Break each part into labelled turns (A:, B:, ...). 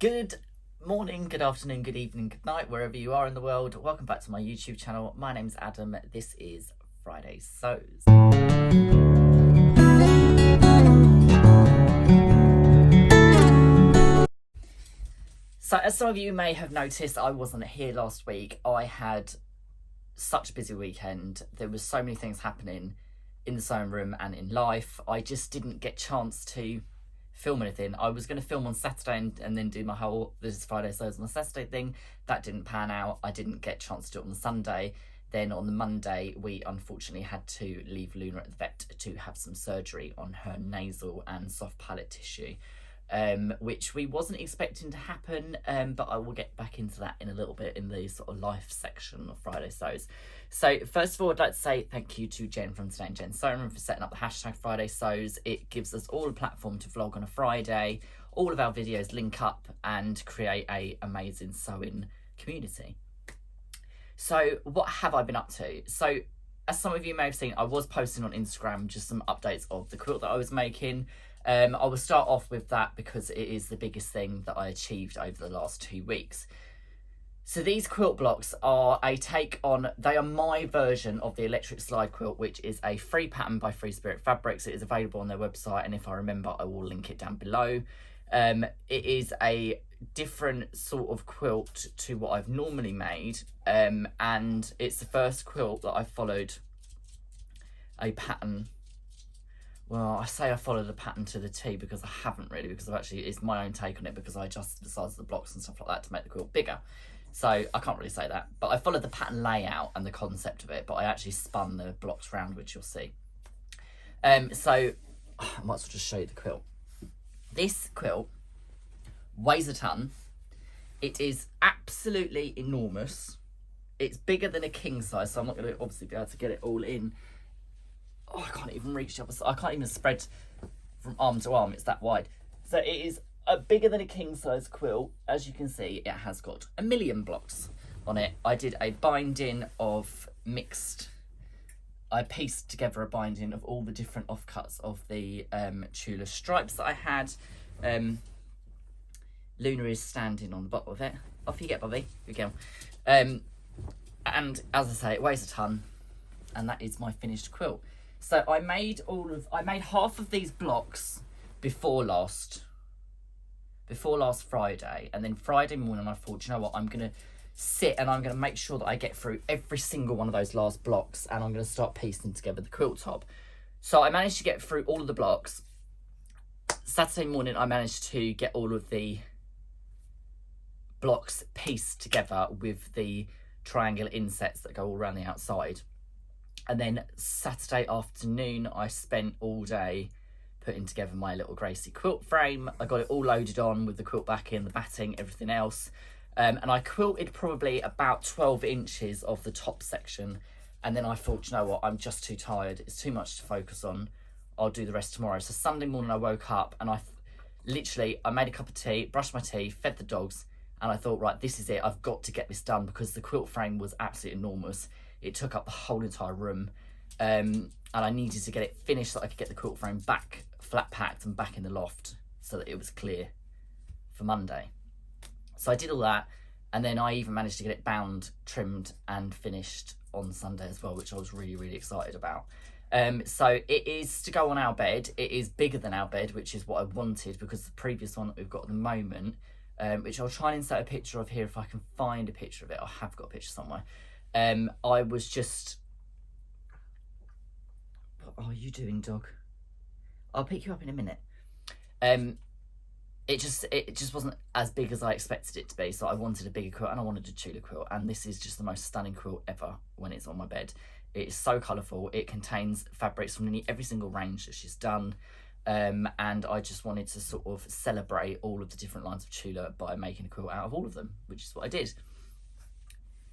A: Good morning, good afternoon, good evening, good night, wherever you are in the world. Welcome back to my YouTube channel. My name's Adam. This is Friday Sews. So as some of you may have noticed, I wasn't here last week. I had such a busy weekend. There was so many things happening in the sewing room and in life. I just didn't get a chance to film anything. I was going to film on Saturday and then do my whole This is Friday Sews on a Saturday thing. That didn't pan out. I didn't get a chance to do it on the Sunday. Then on the Monday, we unfortunately had to leave Luna at the vet to have some surgery on her nasal and soft palate tissue. Which we wasn't expecting to happen, but I will get back into that in a little bit in the sort of life section of Friday Sews. So first of all, I'd like to say thank you to Jen from Today and Jen Sewing Room for setting up the hashtag Friday Sews. It gives us all a platform to vlog on a Friday. All of our videos link up and create a amazing sewing community. So what have I been up to? So as some of you may have seen, I was posting on Instagram just some updates of the quilt that I was making. I will start off with that because it is the biggest thing that I achieved over the last 2 weeks. So these quilt blocks are a take on, they are my version of the electric slide quilt, which is a free pattern by Free Spirit Fabrics. It is available on their website, and if I remember, I will link it down below. It is a different sort of quilt to what I've normally made, and it's the first quilt that I followed a pattern. Well, I say I followed the pattern to the T because I haven't really, because I've actually, it's my own take on it because I adjusted the size of the blocks and stuff like that to make the quilt bigger. So I can't really say that, but I followed the pattern layout and the concept of it, but I actually spun the blocks round, which you'll see. So I might as well just show you the quilt. This quilt weighs a ton. It is absolutely enormous. It's bigger than a king size, so I'm not going to obviously be able to get it all in. Oh, I can't even reach the other side. I can't even spread from arm to arm. It's that wide. So it is bigger than a king size quilt. As you can see, it has got 1 million blocks on it. I did a binding of mixed. I pieced together a binding of all the different offcuts of the tulle stripes that I had. Luna is standing on the bottom of it. Off you get, Bobby. Here we go. And as I say, it weighs a ton, and that is my finished quilt. So I made half of these blocks before last Friday, and then Friday morning I thought, you know what, I'm gonna sit and I'm gonna make sure that I get through every single one of those last blocks, and I'm gonna start piecing together the quilt top. So I managed to get through all of the blocks. Saturday morning I managed to get all of the blocks pieced together with the triangular insets that go all around the outside. And then Saturday afternoon, I spent all day putting together my little Gracie quilt frame. I got it all loaded on with the quilt backing, the batting, everything else. And I quilted probably about 12 inches of the top section. And then I thought, you know what, I'm just too tired. It's too much to focus on. I'll do the rest tomorrow. So Sunday morning I woke up and I made a cup of tea, brushed my teeth, fed the dogs. And I thought, right, this is it. I've got to get this done because the quilt frame was absolutely enormous. It took up the whole entire room, and I needed to get it finished so that I could get the quilt frame back flat packed and back in the loft so that it was clear for Monday. So I did all that, and then I even managed to get it bound, trimmed and finished on Sunday as well, which I was really, really excited about. So it is to go on our bed. It is bigger than our bed, which is what I wanted, because the previous one that we've got at the moment, which I'll try and insert a picture of here if I can find a picture of it. I have got a picture somewhere. I was just, what are you doing, dog? I'll pick you up in a minute. It just wasn't as big as I expected it to be, so I wanted a bigger quilt, and I wanted a tulle quilt, and this is just the most stunning quilt ever when it's on my bed. It is so colourful. It contains fabrics from nearly every single range that she's done, and I just wanted to sort of celebrate all of the different lines of tulle by making a quilt out of all of them, which is what I did.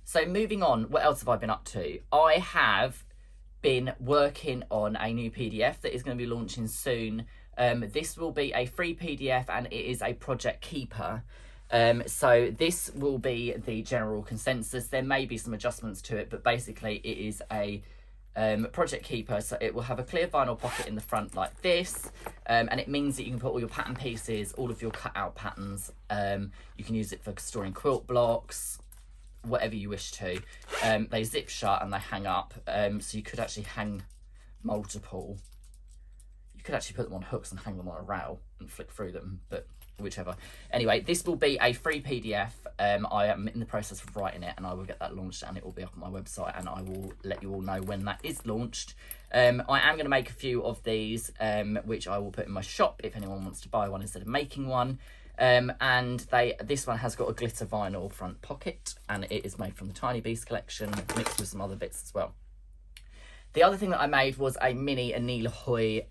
A: So moving on, what else have I been up to? I have been working on a new PDF that is going to be launching soon. This will be a free PDF, and it is a project keeper. So this will be the general consensus. There may be some adjustments to it, but basically it is a Project Keeper, so it will have a clear vinyl pocket in the front like this, and it means that you can put all your pattern pieces, all of your cut out patterns. You can use it for storing quilt blocks, whatever you wish to. They zip shut and they hang up, so you could actually hang multiple. You could actually put them on hooks and hang them on a rail and flick through them, but whichever. Anyway, this will be a free PDF. I am in the process of writing it, and I will get that launched, and it will be up on my website, and I will let you all know when that is launched. I am going to make a few of these, which I will put in my shop if anyone wants to buy one instead of making one. And this one has got a glitter vinyl front pocket, and it is made from the Tiny Beast collection, mixed with some other bits as well. The other thing that I made was a mini Anila Hoy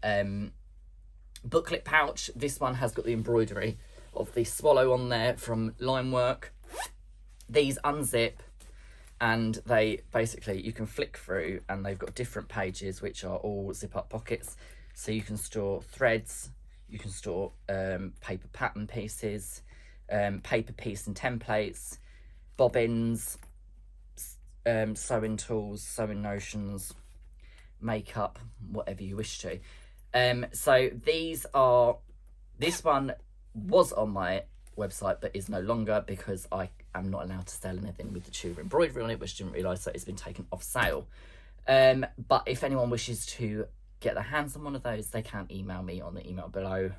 A: booklet pouch. This one has got the embroidery of the swallow on there from Limework. These unzip, and they basically, you can flick through, and they've got different pages which are all zip up pockets, so you can store threads, you can store paper pattern pieces, paper piece and templates, bobbins, sewing tools, sewing notions, makeup, whatever you wish to. So this one was on my website but is no longer, because I am not allowed to sell anything with the Tudor embroidery on it, which I didn't realise that it's been taken off sale. But if anyone wishes to get their hands on one of those, they can email me on the email below.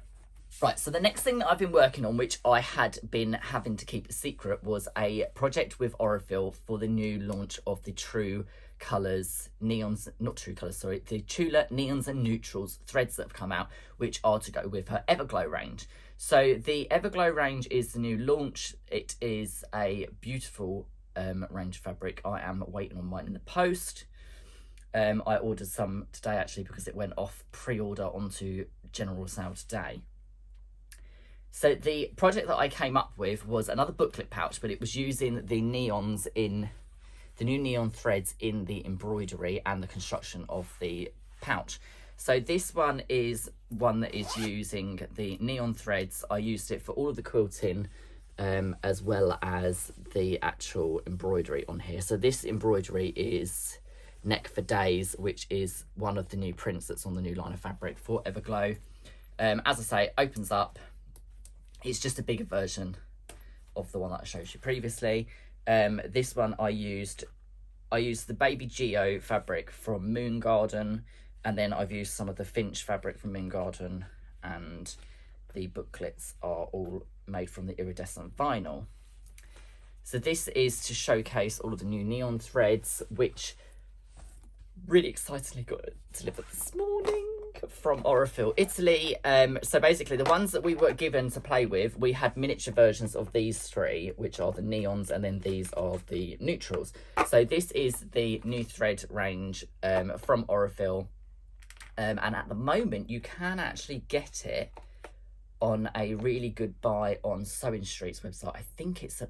A: Right, so the next thing that I've been working on, which I had been having to keep a secret, was a project with Aurifil for the new launch of the True Colours neons, not True Colours, sorry, the Tula neons and neutrals threads that have come out, which are to go with her Everglow range. So the Everglow range is the new launch. It is a beautiful range of fabric. I am waiting on mine in the post. I ordered some today actually, because it went off pre-order onto general sale today. So the project that I came up with was another booklet pouch, but it was using the neons in the new neon threads in the embroidery and the construction of the pouch. So this one is one that is using the neon threads. I used it for all of the quilting, as well as the actual embroidery on here. So this embroidery is Neck for Days, which is one of the new prints that's on the new line of fabric for Everglow. As I say, it opens up. It's just a bigger version of the one that I showed you previously. This one I used the Baby Geo fabric from Moon Garden, and then I've used some of the Finch fabric from Moon Garden, and the booklets are all made from the iridescent vinyl. So this is to showcase all of the new neon threads, which really excitedly got delivered this morning from Orophil, Italy. So basically the ones that we were given to play with, we had miniature versions of these three, which are the neons, and then these are the neutrals. So this is the new thread range from Orophil, and at the moment you can actually get it on a really good buy on Sewing Street's website. I think it's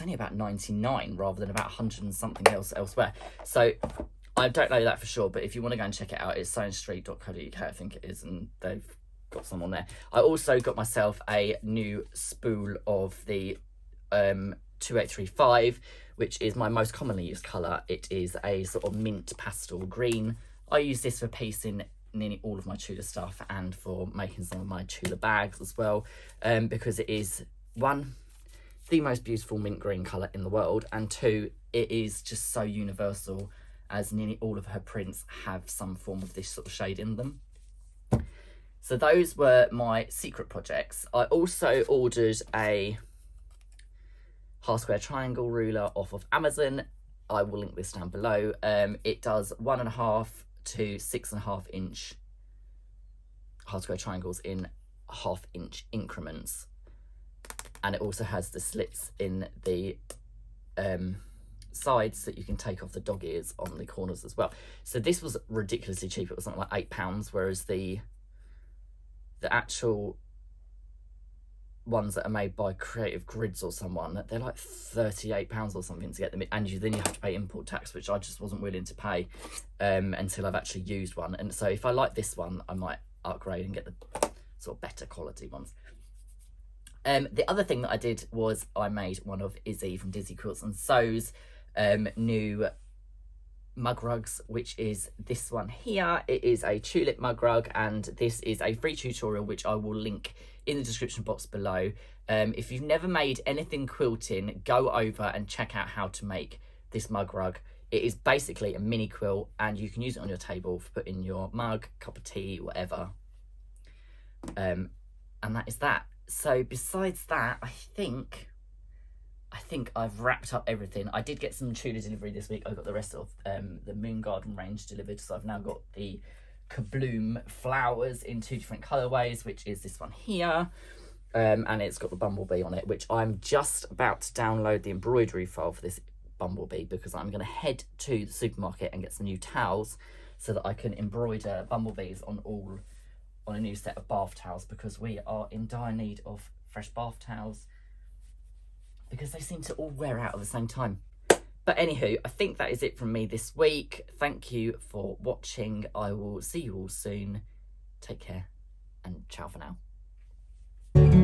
A: only about 99 rather than about 100 and something else elsewhere. So I don't know that for sure, but if you want to go and check it out, it's sewingstreet.co.uk, I think it is, and they've got some on there. I also got myself a new spool of the 2835, which is my most commonly used colour. It is a sort of mint pastel green. I use this for piecing nearly all of my Tudor stuff and for making some of my Tudor bags as well, because it is, one, the most beautiful mint green colour in the world, and two, it is just so universal, as nearly all of her prints have some form of this sort of shade in them. So those were my secret projects. I also ordered a half square triangle ruler off of Amazon. I will link this down below. It does 1.5 to 6.5 inch half square triangles in 1/2 inch increments, and it also has the slits in the sides that you can take off the dog ears on the corners as well. So this was ridiculously cheap. It was something like £8, whereas the actual ones that are made by Creative Grids or someone, they're like £38 or something to get them, and then you have to pay import tax, which I just wasn't willing to pay until I've actually used one. And so if I like this one, I might upgrade and get the sort of better quality ones. The other thing that I did was I made one of Izzy from Dizzy Quilts and Sews new mug rugs, which is this one here. It is a tulip mug rug, and this is a free tutorial which I will link in the description box below. If you've never made anything quilting, go over and check out how to make this mug rug. It is basically a mini quilt, and you can use it on your table for putting your mug, cup of tea, whatever. And that is that. So besides that, I think I've wrapped up everything. I did get some Tudor delivery this week. I got the rest of the Moon Garden range delivered, so I've now got the Kabloom flowers in 2 different colourways, which is this one here, and it's got the bumblebee on it, which I'm just about to download the embroidery file for this bumblebee, because I'm going to head to the supermarket and get some new towels so that I can embroider bumblebees on a new set of bath towels, because we are in dire need of fresh bath towels, because they seem to all wear out at the same time. But anywho, I think that is it from me this week. Thank you for watching. I will see you all soon. Take care, and ciao for now.